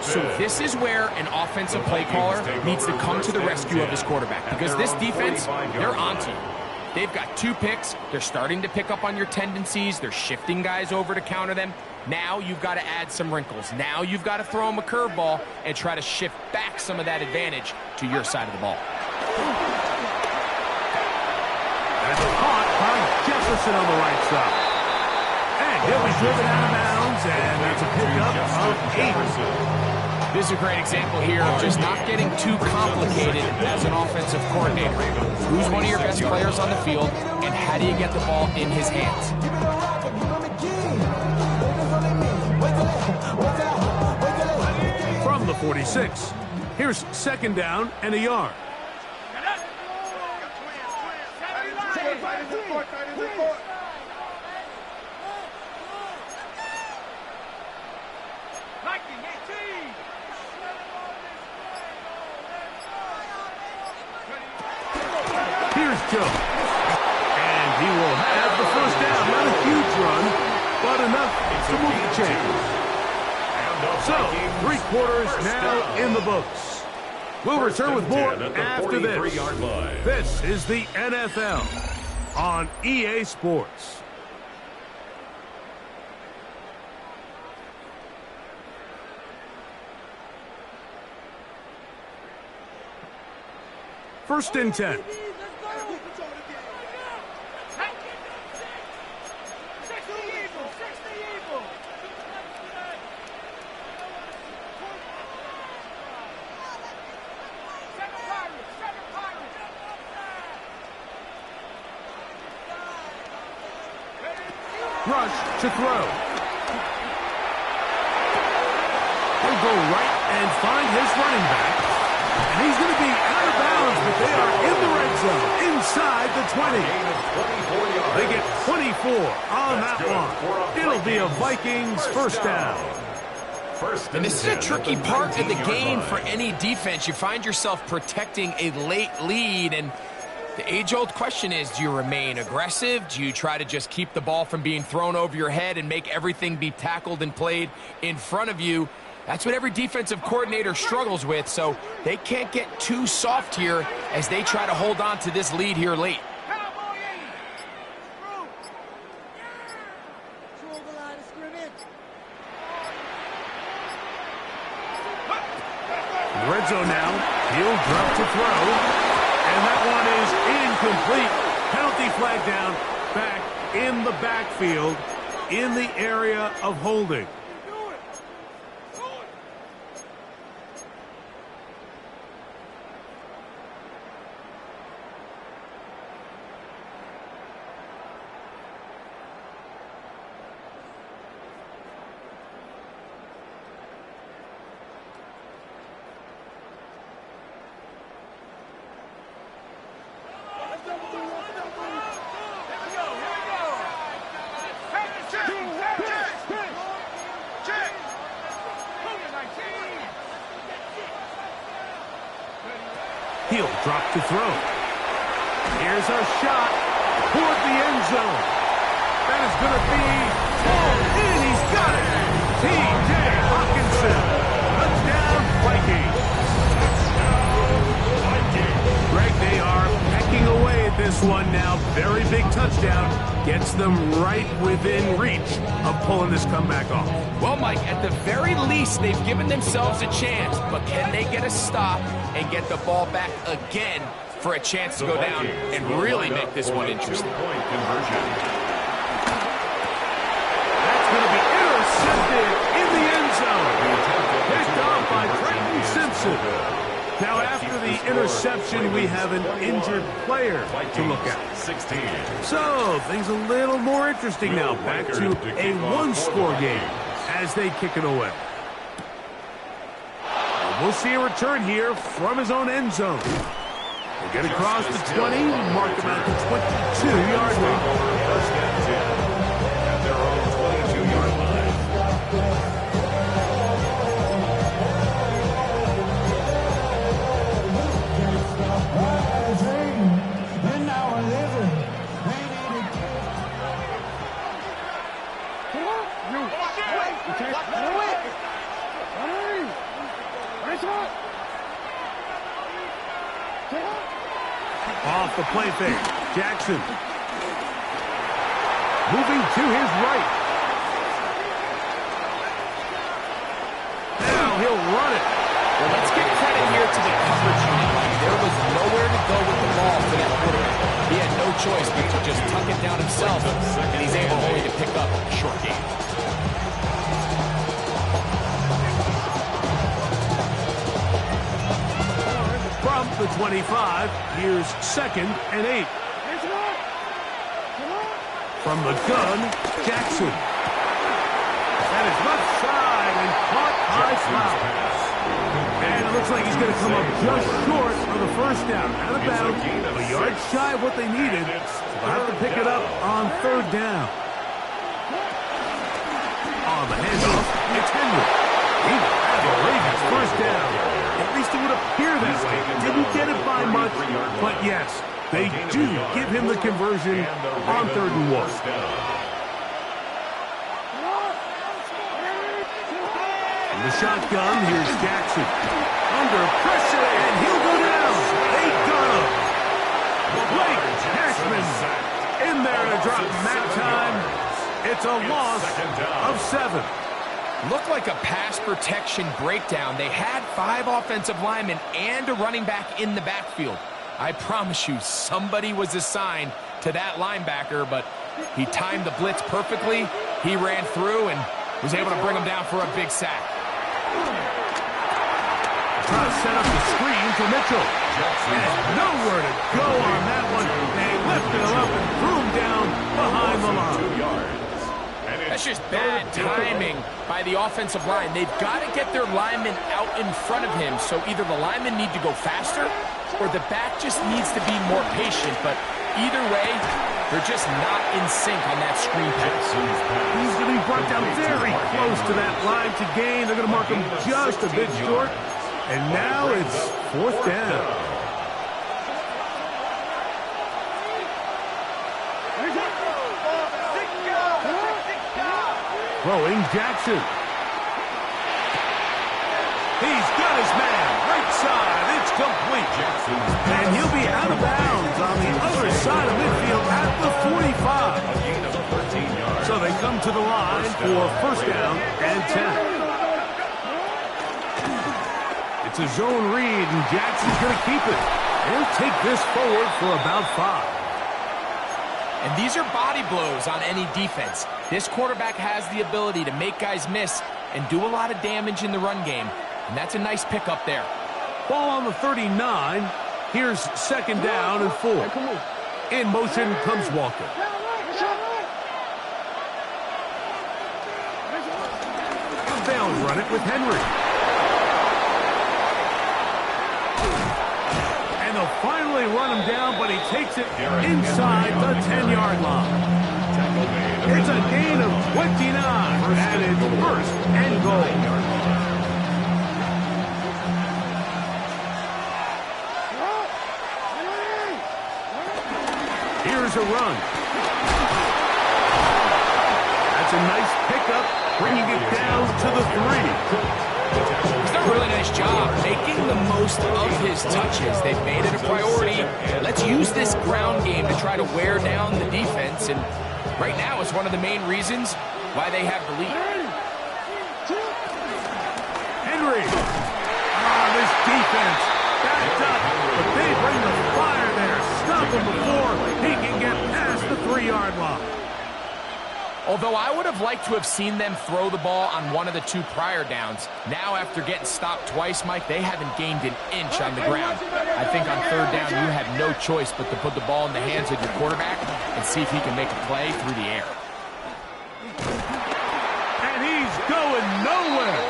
So this is where an offensive play caller needs to come to the rescue of his quarterback, because this defense, they're onto you. They've got 2 picks. They're starting to pick up on your tendencies. They're shifting guys over to counter them. Now you've got to add some wrinkles. Now you've got to throw them a curveball and try to shift back some of that advantage to your side of the ball. That's caught by Jefferson on the right side. And he'll be driven out of bounds, and that's a pickup of 8. This is a great example here of just not getting too complicated as an offensive coordinator. Who's one of your best players on the field, and how do you get the ball in his hands? From the 46, here's 2nd down and a yard. Here's Joe. And he will have the 1st down. Not a huge run, but enough to move the chains. So, 3 quarters now in the books. We'll return with more after this. This is the NFL on EA Sports. First and 10. Rush to throw. He'll go right and find his running back. And he's going to be out of bounds, but they are in the red zone, inside the 20. They get 24 on that one. It'll be a Vikings first down. And this is a tricky part of the game for any defense. You find yourself protecting a late lead, and the age-old question is, do you remain aggressive? Do you try to just keep the ball from being thrown over your head and make everything be tackled and played in front of you? That's what every defensive coordinator struggles with, so they can't get too soft here as they try to hold on to this lead here late. Red zone now. He'll drop to throw. And that one is incomplete. Penalty flag down. Back in the backfield in the area of holding. He'll drop to throw. Here's a shot toward the end zone. That is going to be pulled in. He's got it. T.J. Hawkinson. Touchdown, Vikings. Greg, they are pecking away at this one now. Very big touchdown. Gets them right within reach of pulling this comeback off. Well, Mike, at the very least, they've given themselves a chance, but can they get a stop and get the ball back again for a chance to go down and really make this one interesting? That's going to be intercepted in the end zone. Picked off by Trenton Simpson. Now, after the interception, we have an injured player to look at. 16. So, things a little more interesting now. Back to a one-score game as they kick it away. We'll see a return here from his own end zone. We'll get across the 20, mark him at the 22-yard line. First and 10 at their own 22-yard line. Off the play fake. Jackson. Moving to his right. Now he'll run it. Well, let's give credit here to the coverage unit. There was nowhere to go with the ball for that quarterback. He had no choice but to just tuck it down himself, and he's able only to pick up a short gain. From the 25, here's 2nd and 8. From the gun, Jackson. That is left side and caught by Flowers. And it looks like he's going to come up just short of the first down. Out of bounds, a yard shy of what they needed. They'll have to pick it up on 3rd down. On the handoff, it's Henry. He will have a Ravens first down. At least it would appear that way. Didn't get it by much, but yes, they do give him the conversion on 3rd and 1. The shotgun, here's Jackson. Under pressure, and he'll go down. They got him. Blake Cashman in there to drop him that time. It's a loss of 7. Looked like a pass protection breakdown. They had 5 offensive linemen and a running back in the backfield. I promise you, somebody was assigned to that linebacker, but he timed the blitz perfectly. He ran through and was able to bring him down for a big sack. Trying to set up the screen for Mitchell. And nowhere to go on that one. They lifted him up and threw him down behind the line. 2 yards. That's just bad timing by the offensive line. They've got to get their linemen out in front of him, so either the linemen need to go faster or the back just needs to be more patient. But either way, they're just not in sync on that screen pass. He's going to be brought down very close to that line to gain. They're going to mark him just a bit short. And now it's 4th down. Throwing Jackson. He's got his man. Right side. It's complete. And he'll be out of bounds on the other side of midfield at the 45. So they come to the line for 1st down and 10. It's a zone read, and Jackson's going to keep it. He'll take this forward for about 5. And these are body blows on any defense. This quarterback has the ability to make guys miss and do a lot of damage in the run game. And that's a nice pickup there. Ball on the 39. Here's 2nd down and 4. In motion comes Walker. They'll run it with Henry. And they'll finally run him down, but he takes it inside the 10-yard line. It's a gain of 29, and it's 1st and goal. Here's a run. That's a nice pickup, bringing it down to the 3. He's done a really nice job making the most of his touches. They've made it a priority. Let's use this ground game to try to wear down the defense, and right now it's one of the main reasons why they have the lead. Henry. This defense backed up, but they bring the fire there. Stop him before he can get past the 3-yard line. Although I would have liked to have seen them throw the ball on one of the 2 prior downs. Now, after getting stopped twice, Mike, they haven't gained an inch on the ground. I think on 3rd down, you have no choice but to put the ball in the hands of your quarterback and see if he can make a play through the air. And he's going nowhere.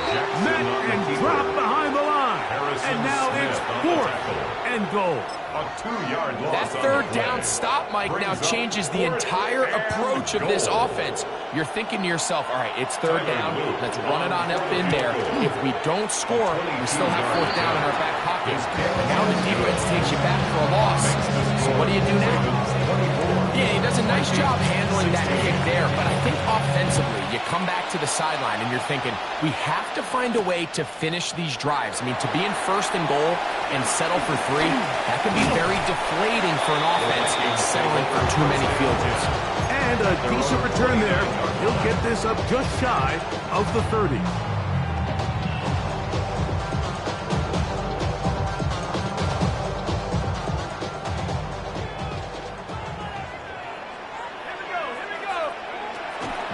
Met and dropped behind the line. And now it's 4th and goal. That 3rd down stop, Mike, now changes the entire approach of this offense. You're thinking to yourself, all right, it's 3rd down. Let's run it on up in there. If we don't score, we still have 4th down in our back pocket. Now the defense takes you back for a loss. So what do you do now? Yeah, he does a nice job handling that kick there, but I think offensively, you come back to the sideline and you're thinking, we have to find a way to finish these drives. I mean, to be in 1st and goal and settle for 3, that can be very deflating for an offense settling for too many field goals. And a decent return there. He'll get this up just shy of the 30.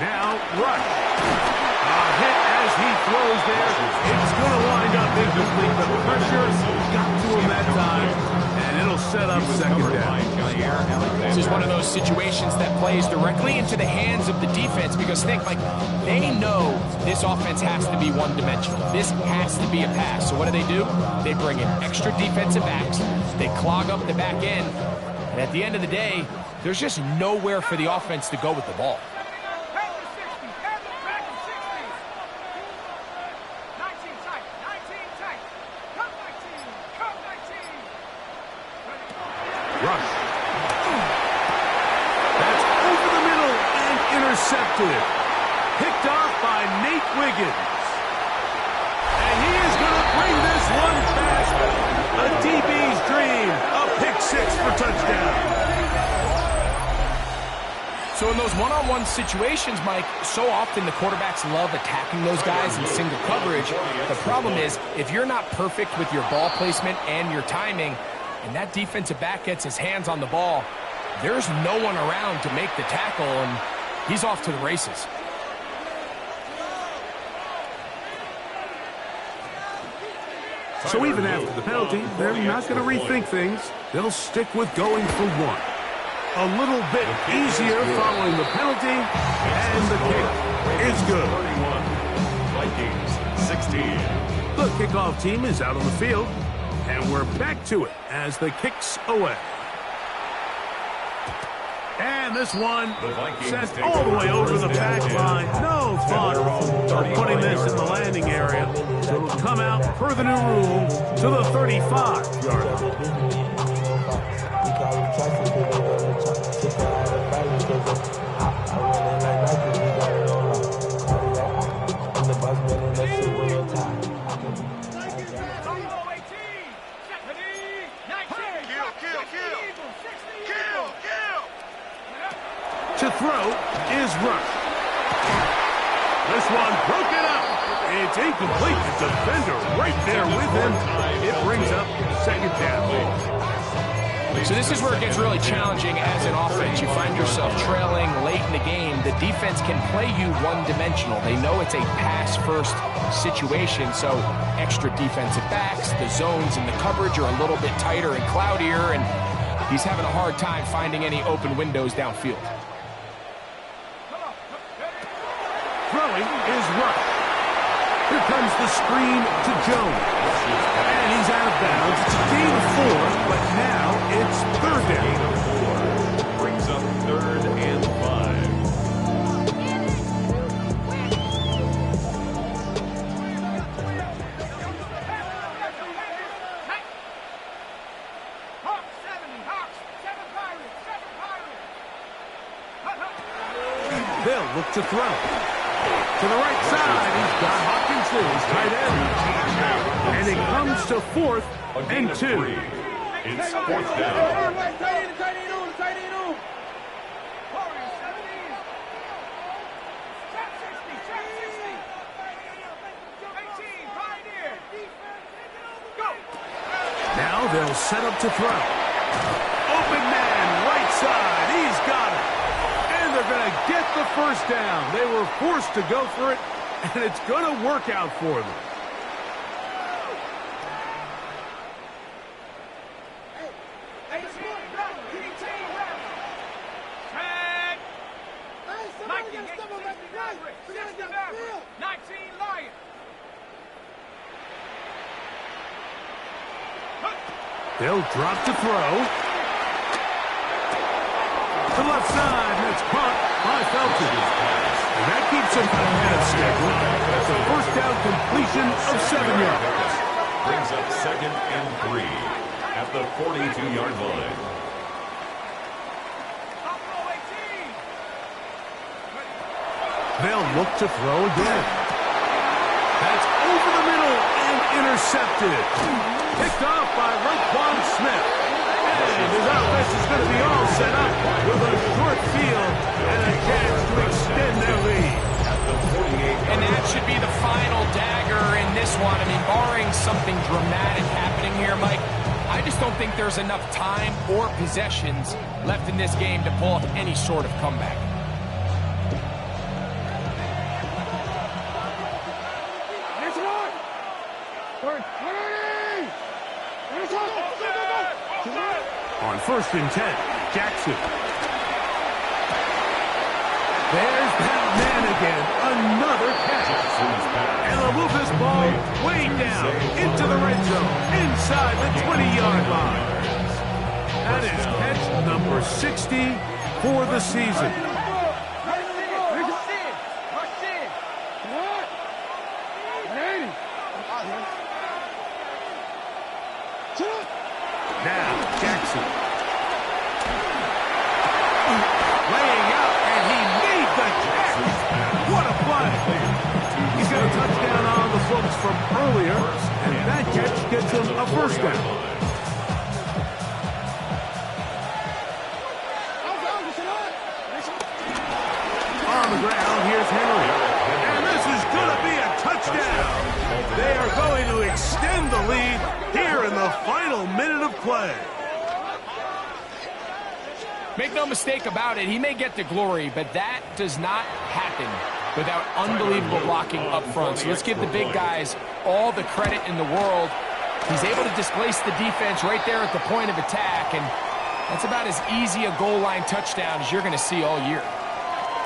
Now, Rush. A hit as he throws there. It's going to wind up incomplete, but pressure got to him that time, and it'll set up 2nd down. This is one of those situations that plays directly into the hands of the defense because think, like, they know this offense has to be one-dimensional. This has to be a pass. So what do? They bring in extra defensive backs. They clog up the back end. And at the end of the day, there's just nowhere for the offense to go with the ball. Rush. That's over the middle and intercepted. Picked off by Nate Wiggins. And he is going to bring this one back. A DB's dream. A pick-6 for touchdown. So in those one-on-one situations, Mike, so often the quarterbacks love attacking those guys in single coverage. The problem is, if you're not perfect with your ball placement and your timing, and that defensive back gets his hands on the ball, there's no one around to make the tackle, and he's off to the races. So even after the penalty, they're not going to rethink things. They'll stick with going for 1. a little bit easier following the penalty, and the kick is good. 31, Vikings 16. The kickoff team is out on the field, and we're back to it as the kick's away. And this one sent all the way over the back line. No fun of putting this in the landing area. So it'll come out per the new rule to the 35-yard line. To throw is Rush. This one broken up. It's incomplete. The defender right there with him. It brings up second down. So this is where it gets really challenging as an offense. You find yourself trailing late in the game. The defense can play you one-dimensional. They know it's a pass-first situation, so extra defensive backs, the zones and the coverage are a little bit tighter and cloudier, and he's having a hard time finding any open windows downfield. Throwing is Rush. Here comes the screen to Jones. And he's out of bounds. It's a gain of 4, but now it's third down. Gain of 4 brings up 3rd and 5. They'll look to throw. To the right side, he's got Hopkinson, his tight end. And it comes to 4th and 2. It's 4th down. Now they'll set up to throw. Open man, right side, he's got it. And they're going to get the first down. They were forced to go for it, and it's going to work out for them. They'll drop to throw. To the left side, and it's caught by Felton. And that keeps him ahead of schedule. That's a first down completion of 7 yards. Brings up 2nd and 3 at the 42-yard line. They'll look to throw again. That's over the middle and intercepted. Picked off by Raekwon Smith. And his offense is going to be all set up with a short field and a chance to extend their lead. And that should be the final dagger in this one. I mean, barring something dramatic happening here, Mike, I just don't think there's enough time or possessions left in this game to pull off any sort of comeback. On 1st and 10, Jackson. There's that man again. Another catch. And they'll move this ball way down into the red zone, inside the 20-yard line. That is catch number 60 for the season. Now, Jackson. Laying out, and he made the catch. What a play. He's got a touchdown on the books from earlier, and that catch gets him a first down. On the ground, here's Henry. And this is going to be a touchdown. They are going to extend the lead here in the final minute of play. Make no mistake about it, he may get the glory, but that does not happen without unbelievable blocking up front. So let's give the big guys all the credit in the world. He's able to displace the defense right there at the point of attack, and That's about as easy a goal line touchdown as you're going to see all year.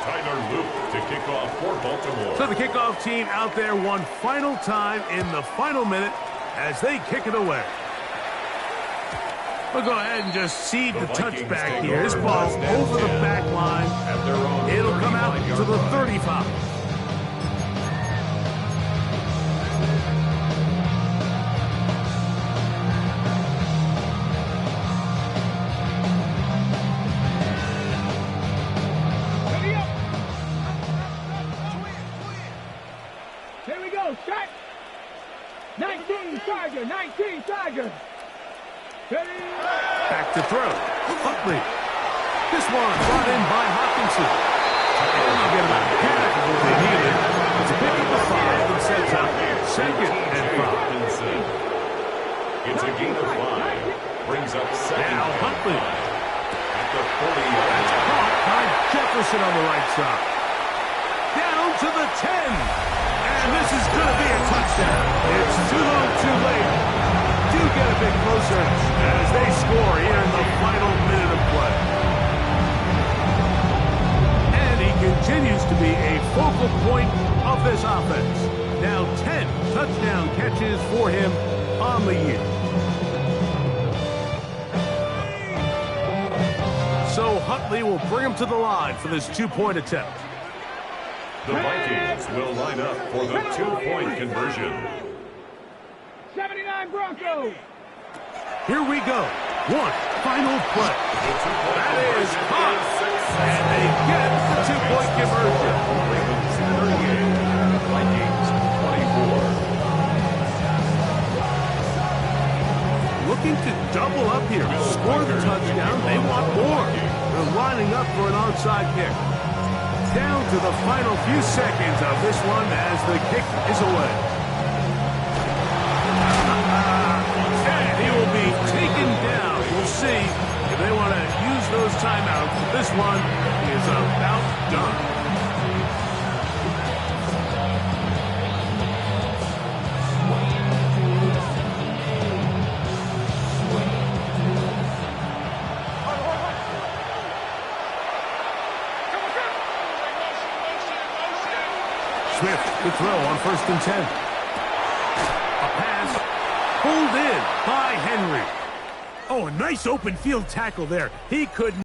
Tyler Luke to kick off for Baltimore. So the kickoff team out there one final time in the final minute as they kick it away. We'll go ahead and just seed the touchback here. This ball over the back line. It'll come out to the 35. Here we go, shot. 19 Tiger. Back to throw. Huntley. This one brought in by Hopkinson. And they'll get about half of what they needed. It's a pick up of 5 and sets up second and 5. It's a gain of 5. Brings up second. Now Huntley. At the 40-yard line. Caught by Jefferson on the right side. Down to the 10. And this is going to be a touchdown. It's too low, too late. Do get a bit closer as they score here in the final minute of play. And he continues to be a focal point of this offense. Now 10 touchdown catches for him on the year. So Huntley will bring him to the line for this two-point attempt. The Vikings will line up for the two-point conversion. 79 Broncos. Here we go. One final play. That is caught. And they get the two-point conversion. Ravens 38, Vikings 24. Looking to double up here. Score the touchdown. They want more. They're lining up for an onside kick. Down to the final few seconds of this one as the kick is away. And he will be taken down. We'll see if they want to use those timeouts. This one is about done. Swift to throw on 1st and 10. A pass pulled in by Henry. Oh, a nice open field tackle there. He could